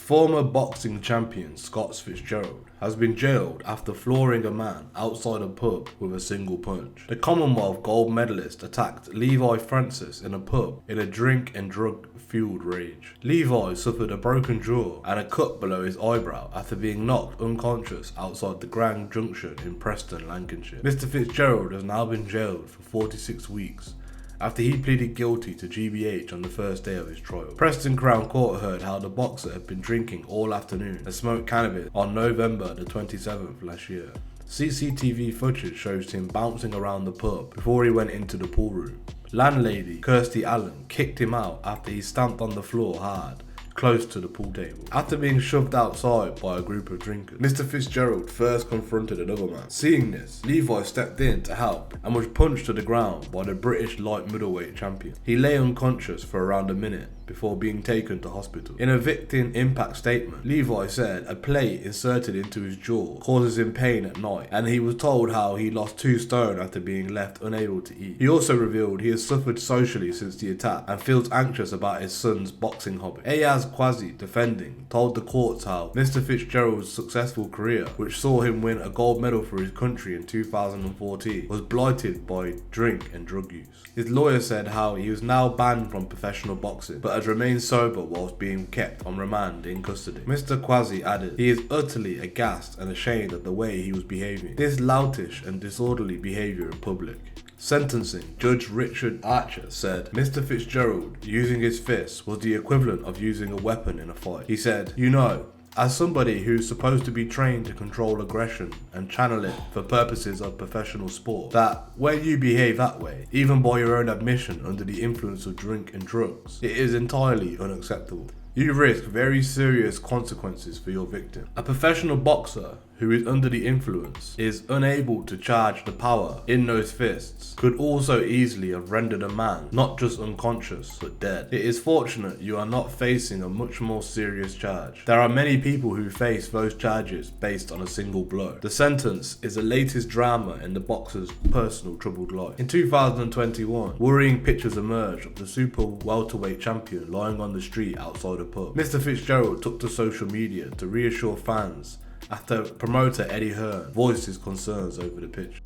Former boxing champion Scott Fitzgerald has been jailed after flooring a man outside a pub with a single punch. The Commonwealth gold medalist attacked Leevi Francis in a pub in a drink and drug fueled rage. Leevi suffered a broken jaw and a cut below his eyebrow after being knocked unconscious outside the Grand Junction in Preston, Lancashire. Mr. Fitzgerald has now been jailed for 46 weeks after he pleaded guilty to GBH on the first day of his trial. Preston Crown Court heard how the boxer had been drinking all afternoon and smoked cannabis on November the 27th last year. CCTV footage shows him bouncing around the pub before he went into the pool room. Landlady Kirsty Allen kicked him out after he stamped on the floor hard, close to the pool table, after being shoved outside by a group of drinkers. Mr. Fitzgerald first confronted another man. Seeing this, Leevi stepped in to help and was punched to the ground by the British light middleweight champion. He lay unconscious for around a minute before being taken to hospital. In a victim impact statement, Leevi said a plate inserted into his jaw causes him pain at night, and he was told how he lost 2 stone after being left unable to eat. He also revealed he has suffered socially since the attack and feels anxious about his son's boxing hobby. Ayaz Quasi, defending, told the courts how Mr. Fitzgerald's successful career, which saw him win a gold medal for his country in 2014, was blighted by drink and drug use. His lawyer said how he was now banned from professional boxing, but has remained sober whilst being kept on remand in custody. Mr. Quasi added he is utterly aghast and ashamed at the way he was behaving. This loutish and disorderly behaviour in public. Sentencing, Judge Richard Archer said Mr. Fitzgerald using his fists was the equivalent of using a weapon in a fight. He said, "You know, as somebody who's supposed to be trained to control aggression and channel it for purposes of professional sport, that when you behave that way, even by your own admission under the influence of drink and drugs, it is entirely unacceptable. You risk very serious consequences for your victim." A professional boxer who is under the influence is unable to charge the power in those fists could also easily have rendered a man not just unconscious but dead. It is fortunate you are not facing a much more serious charge. There are many people who face those charges based on a single blow. The sentence is the latest drama in the boxer's personal troubled life. In 2021, worrying pictures emerged of the super welterweight champion lying on the street outside a pub. Mr. Fitzgerald took to social media to reassure fans after promoter Eddie Hearn voiced his concerns over the pitch.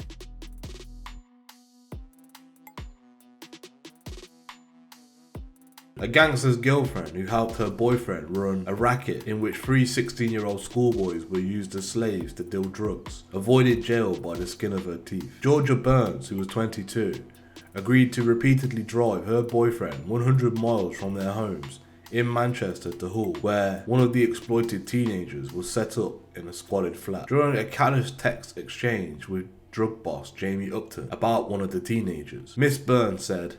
A gangster's girlfriend who helped her boyfriend run a racket in which 3 16-year-old schoolboys were used as slaves to deal drugs avoided jail by the skin of her teeth. Georgia Burns, who was 22, agreed to repeatedly drive her boyfriend 100 miles from their homes in Manchester to Hull, where one of the exploited teenagers was set up in a squalid flat. During a callous text exchange with drug boss Jamie Upton about one of the teenagers, Miss Burns said,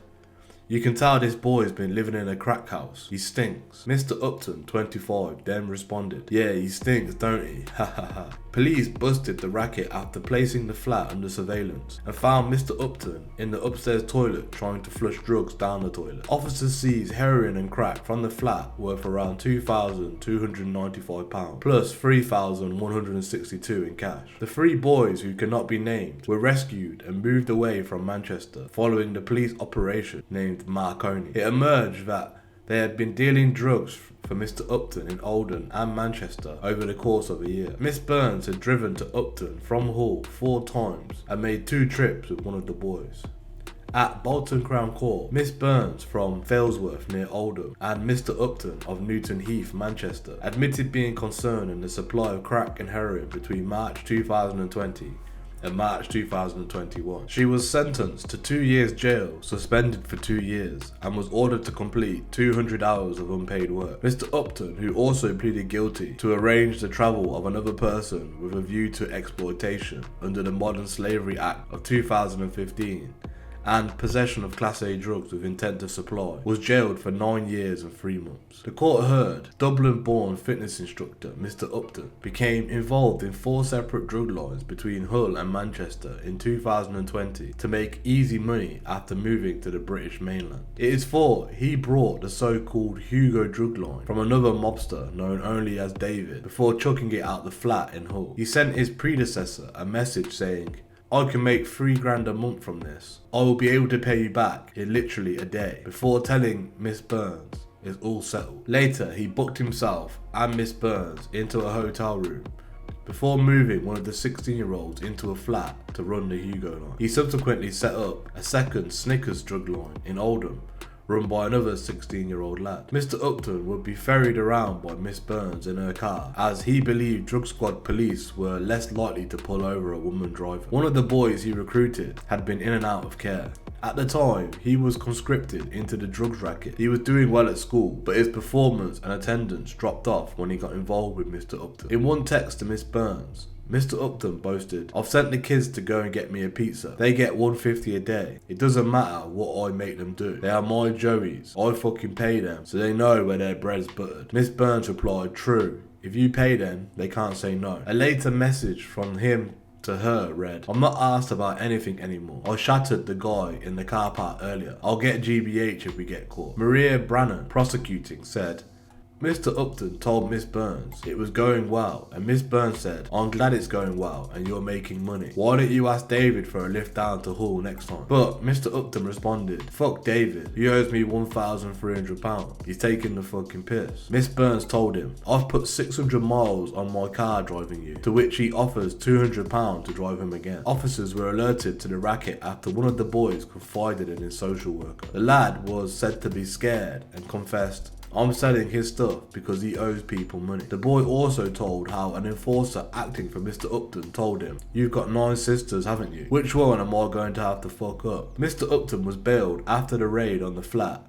"You can tell this boy's been living in a crack house. He stinks." Mr. Upton, 25, then responded, "Yeah, he stinks, don't he? Ha ha ha." Police busted the racket after placing the flat under surveillance and found Mr. Upton in the upstairs toilet trying to flush drugs down the toilet. Officers seized heroin and crack from the flat worth around £2,295 plus £3,162 in cash. The 3 boys, who cannot be named, were rescued and moved away from Manchester following the police operation named Marconi. It emerged that they had been dealing drugs for Mr. Upton in Oldham and Manchester over the course of a year. Miss Burns had driven to Upton from Hull 4 times and made 2 trips with one of the boys. At Bolton Crown Court, Miss Burns from Failsworth near Oldham and Mr. Upton of Newton Heath, Manchester, admitted being concerned in the supply of crack and heroin between March 2020 in March 2021. She was sentenced to 2 years jail, suspended for 2 years, and was ordered to complete 200 hours of unpaid work. Mr. Upton, who also pleaded guilty to arrange the travel of another person with a view to exploitation under the Modern Slavery Act of 2015, and possession of Class A drugs with intent to supply, was jailed for 9 years and 3 months. The court heard Dublin-born fitness instructor Mr. Upton became involved in 4 separate drug lines between Hull and Manchester in 2020 to make easy money after moving to the British mainland. It is thought he brought the so-called Hugo drug line from another mobster known only as David before chucking it out the flat in Hull. He sent his predecessor a message saying, "I can make £3,000 a month from this. I will be able to pay you back in literally a day," before telling Miss Burns, is all settled. Later, he booked himself and Miss Burns into a hotel room before moving one of the 16-year-olds into a flat to run the Hugo line. He subsequently set up a second Snickers drug line in Oldham, run by another 16-year-old lad. Mr. Upton would be ferried around by Miss Burns in her car, as he believed drug squad police were less likely to pull over a woman driver. One of the boys he recruited had been in and out of care. At the time, he was conscripted into the drugs racket. He was doing well at school, but his performance and attendance dropped off when he got involved with Mr. Upton. In one text to Miss Burns, Mr. Upton boasted, "I've sent the kids to go and get me a pizza. They get $1.50 a day. It doesn't matter what I make them do. They are my Joeys. I fucking pay them, so they know where their bread's buttered." Miss Burns replied, "True. If you pay them, they can't say no." A later message from him to her read, "I'm not asked about anything anymore. I shattered the guy in the car park earlier. I'll get GBH if we get caught." Maria Brannan, prosecuting, said, Mr. Upton told Miss Burns it was going well, and Miss Burns said, "I'm glad it's going well and you're making money. Why don't you ask David for a lift down to Hull next time?" But Mr. Upton responded, "Fuck David, he owes me £1,300. He's taking the fucking piss." Miss Burns told him, "I've put 600 miles on my car driving you," to which he offers £200 to drive him again. Officers were alerted to the racket after one of the boys confided in his social worker. The lad was said to be scared and confessed, "I'm selling his stuff because he owes people money." The boy also told how an enforcer acting for Mr. Upton told him, "You've got 9 sisters, haven't you? Which one am I going to have to fuck up?" Mr. Upton was bailed after the raid on the flat,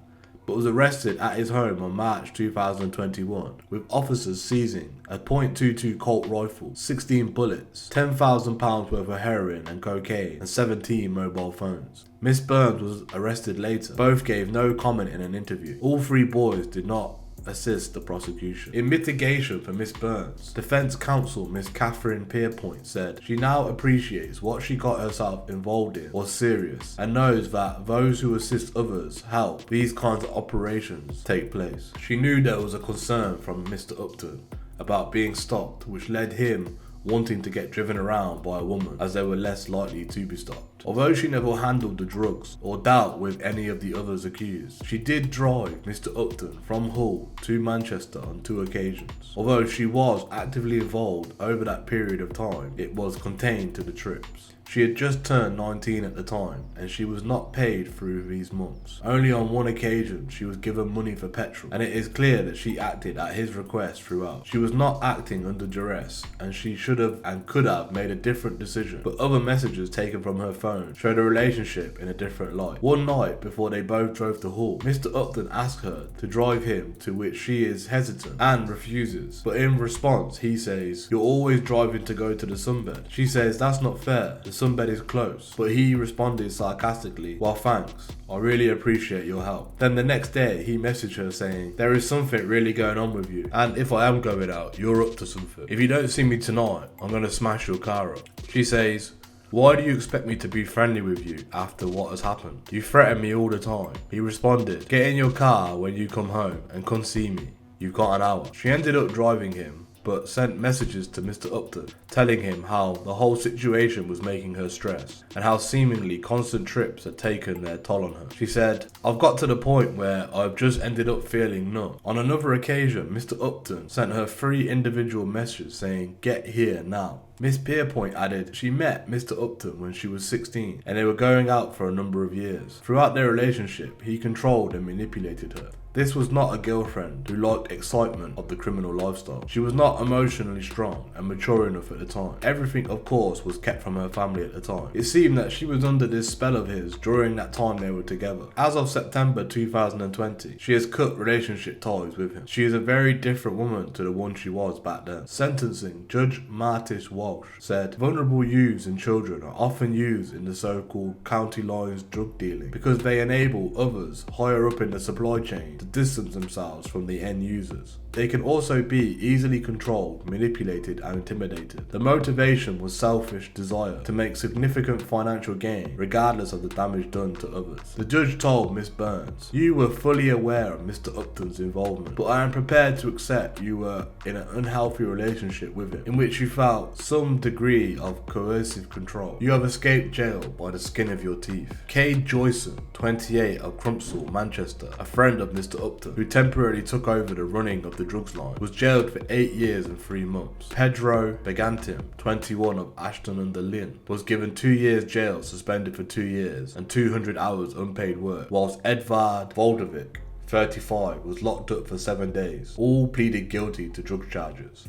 but was arrested at his home on March 2021, with officers seizing a .22 Colt rifle, 16 bullets, £10,000 worth of heroin and cocaine, and 17 mobile phones. Miss Burns was arrested later. Both gave no comment in an interview. All 3 boys did not assist the prosecution. In mitigation for Miss Burns, defence counsel Miss Catherine Pierpoint said she now appreciates what she got herself involved in was serious and knows that those who assist others help these kinds of operations take place. She knew there was a concern from Mr. Upton about being stopped, which led him wanting to get driven around by a woman, as they were less likely to be stopped. Although she never handled the drugs or dealt with any of the others accused, she did drive Mr. Upton from Hull to Manchester on 2 occasions. Although she was actively involved over that period of time, it was contained to the trips. She had just turned 19 at the time, and she was not paid through these months. Only on one occasion she was given money for petrol, and it is clear that she acted at his request throughout. She was not acting under duress, and she should have and could have made a different decision, but other messages taken from her phone showed a relationship in a different light. One night before they both drove to Hull, Mr. Upton asked her to drive him, to which she is hesitant and refuses, but in response he says, "You're always driving to go to the sunbed." She says, "That's not fair. The sunbed is close," but he responded sarcastically, "Well, thanks, I really appreciate your help." Then the next day he messaged her saying, "There is something really going on with you, and if I am going out, you're up to something. If you don't see me tonight, I'm gonna smash your car up." She says, "Why do you expect me to be friendly with you after what has happened? You threaten me all the time." He responded, "Get in your car when you come home and come see me. You've got an hour." She ended up driving him, but sent messages to Mr. Upton telling him how the whole situation was making her stress and how seemingly constant trips had taken their toll on her. She said, "I've got to the point where I've just ended up feeling numb." On another occasion, Mr. Upton sent her 3 individual messages saying, "Get here now." Miss Pierpoint added she met Mr. Upton when she was 16 and they were going out for a number of years. Throughout their relationship, he controlled and manipulated her. This was not a girlfriend who liked excitement of the criminal lifestyle. She was not emotionally strong and mature enough at the time. Everything, of course, was kept from her family at the time. It seemed that she was under this spell of his during that time they were together. As of September 2020, she has cut relationship ties with him. She is a very different woman to the one she was back then. Sentencing, Judge Martis Walsh said, "Vulnerable youths and children are often used in the so-called county lines drug dealing because they enable others higher up in the supply chain to distance themselves from the end users. They can also be easily controlled, manipulated, and intimidated. The motivation was selfish desire to make significant financial gain, regardless of the damage done to others. The judge told Miss Burns, "You were fully aware of Mr. Upton's involvement, but I am prepared to accept you were in an unhealthy relationship with him, in which you felt some degree of coercive control. You have escaped jail by the skin of your teeth." Cade Joyson, 28, of Crumpsall, Manchester, a friend of Mr. Upton, who temporarily took over the running of the drugs line, was jailed for 8 years and 3 months. Pedro Begantim, 21, of Ashton-under-Lyne, was given 2 years jail, suspended for 2 years, and 200 hours unpaid work, whilst Edvard Voldovic, 35, was locked up for 7 days. All pleaded guilty to drug charges.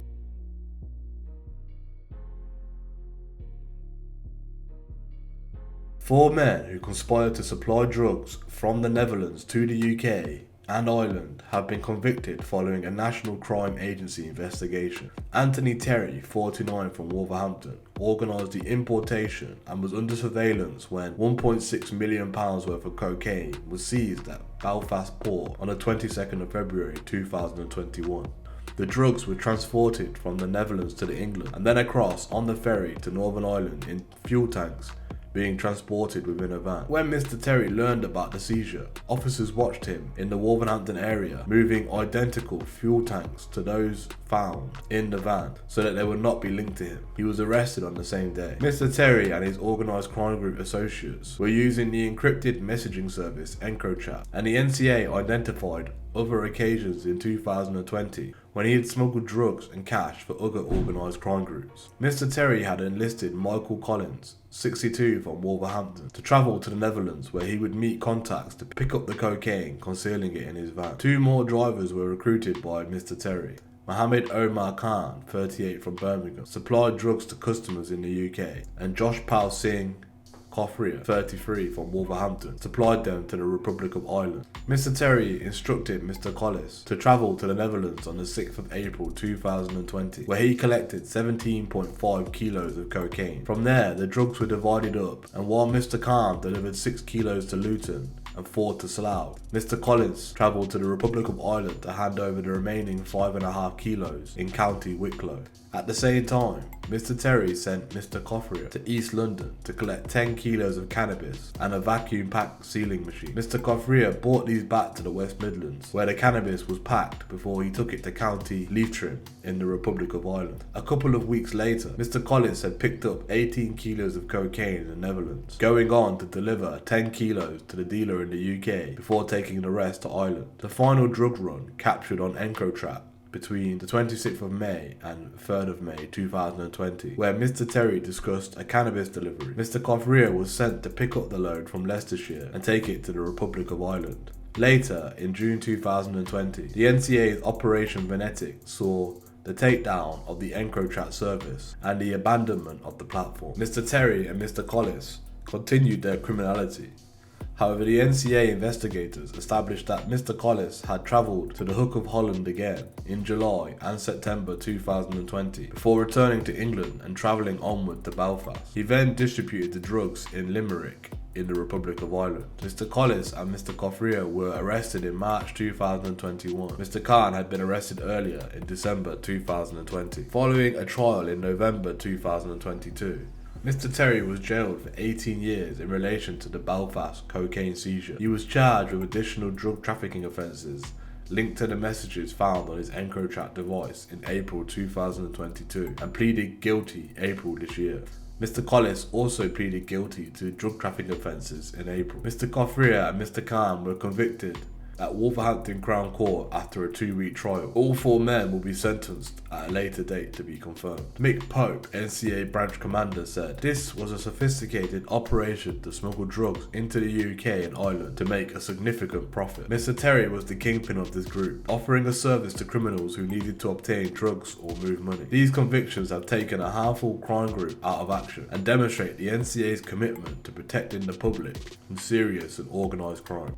Four men who conspired to supply drugs from the Netherlands to the UK and Ireland have been convicted following a National Crime Agency investigation. Anthony Terry, 49, from Wolverhampton, organised the importation and was under surveillance when £1.6 million worth of cocaine was seized at Belfast Port on the 22nd of February 2021. The drugs were transported from the Netherlands to England and then across on the ferry to Northern Ireland in fuel tanks being transported within a van. When Mr. Terry learned about the seizure, officers watched him in the Wolverhampton area moving identical fuel tanks to those found in the van so that they would not be linked to him. He was arrested on the same day. Mr. Terry and his organised crime group associates were using the encrypted messaging service EncroChat, and the NCA identified other occasions in 2020 when he had smuggled drugs and cash for other organised crime groups. Mr. Terry had enlisted Michael Collins, 62, from Wolverhampton, to travel to the Netherlands where he would meet contacts to pick up the cocaine, concealing it in his van. 2 more drivers were recruited by Mr. Terry. Mohammed Omar Khan, 38, from Birmingham, supplied drugs to customers in the UK, and Josh Pal Singh Kothria, 33, from Wolverhampton, supplied them to the Republic of Ireland. Mr. Terry instructed Mr. Collis to travel to the Netherlands on the 6th of April 2020, where he collected 17.5 kilos of cocaine. From there, the drugs were divided up, and while Mr. Khan delivered 6 kilos to Luton and 4 to Slough, Mr. Collins travelled to the Republic of Ireland to hand over the remaining 5.5 kilos in County Wicklow. At the same time, Mr. Terry sent Mr. Kothria to East London to collect 10 kilos of cannabis and a vacuum packed sealing machine. Mr. Kothria brought these back to the West Midlands, where the cannabis was packed before he took it to County Leitrim in the Republic of Ireland. A couple of weeks later, Mr. Collins had picked up 18 kilos of cocaine in the Netherlands, going on to deliver 10 kilos to the dealer in the UK before taking the rest to Ireland. The final drug run captured on EncroChat between the 26th of May and 3rd of May 2020, where Mr. Terry discussed a cannabis delivery. Mr. Kothria was sent to pick up the load from Leicestershire and take it to the Republic of Ireland. Later, in June 2020, the NCA's Operation Venetic saw the takedown of the EncroChat service and the abandonment of the platform. Mr. Terry and Mr. Collis continued their criminality. However, the NCA investigators established that Mr. Collis had travelled to the Hook of Holland again in July and September 2020 before returning to England and travelling onward to Belfast. He then distributed the drugs in Limerick in the Republic of Ireland. Mr. Collis and Mr. Kothria were arrested in March 2021. Mr. Khan had been arrested earlier in December 2020, following a trial in November 2022. Mr. Terry was jailed for 18 years in relation to the Belfast cocaine seizure. He was charged with additional drug trafficking offences linked to the messages found on his EncroChat device in April 2022 and pleaded guilty April this year. Mr. Collis also pleaded guilty to drug trafficking offences in April. Mr. Kothria and Mr. Khan were convicted at Wolverhampton Crown Court after a 2-week trial. All 4 men will be sentenced at a later date to be confirmed. Mick Pope, NCA branch commander, said, "This was a sophisticated operation to smuggle drugs into the UK and Ireland to make a significant profit. Mr. Terry was the kingpin of this group, offering a service to criminals who needed to obtain drugs or move money. These convictions have taken a harmful crime group out of action and demonstrate the NCA's commitment to protecting the public from serious and organised crime."